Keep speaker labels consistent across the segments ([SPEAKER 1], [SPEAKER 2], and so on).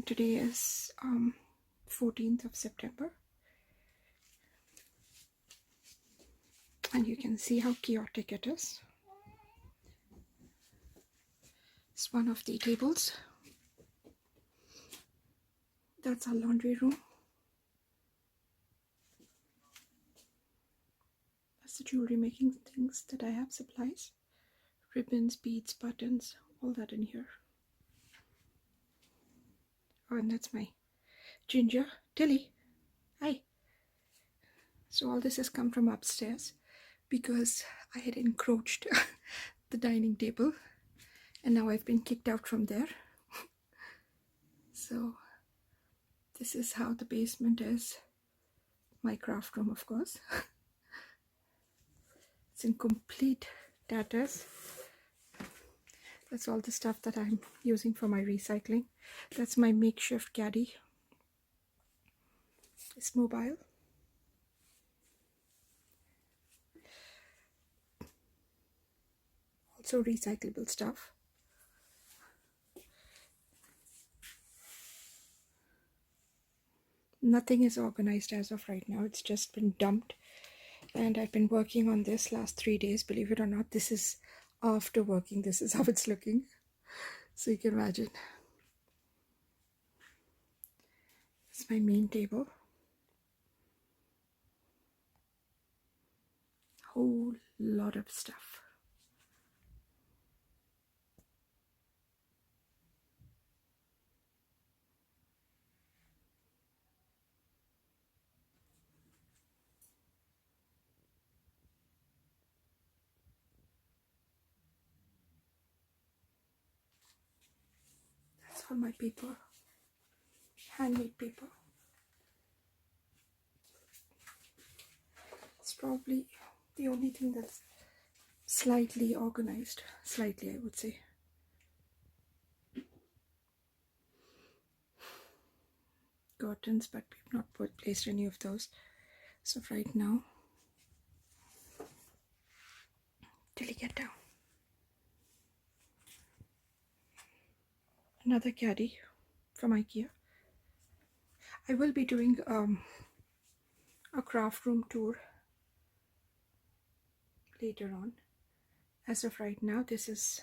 [SPEAKER 1] and today is 14th of September, and you can see how chaotic it is. It's one of the tables. That's our laundry room. That's the jewelry making things that I have, supplies, ribbons, beads, buttons, all that in here. Oh, and that's my ginger, Tilly. Hi. So all this has come from upstairs because I had encroached the dining table, and now I've been kicked out from there. So this is how the basement is. My craft room, of course. It's in complete tatters. That's all the stuff that I'm using for my recycling. That's my makeshift caddy. It's mobile. Also recyclable stuff. Nothing is organized as of right now. It's just been dumped. And I've been working on this last 3 days. Believe it or not, this is after working. This is how it's looking. So you can imagine. It's my main table. Whole lot of stuff. That's all my paper. Handmade paper. It's probably the only thing that's slightly organized. Slightly, I would say. Curtains, but we've not placed any of those. So right now, till you get down. Another caddy from IKEA. I will be doing a craft room tour later on. As of right now, this is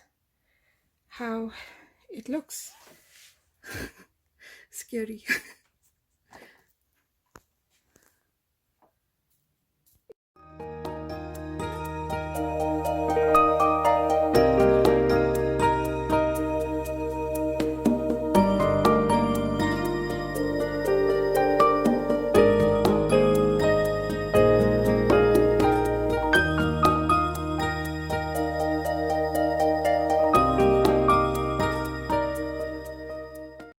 [SPEAKER 1] how it looks. Scary.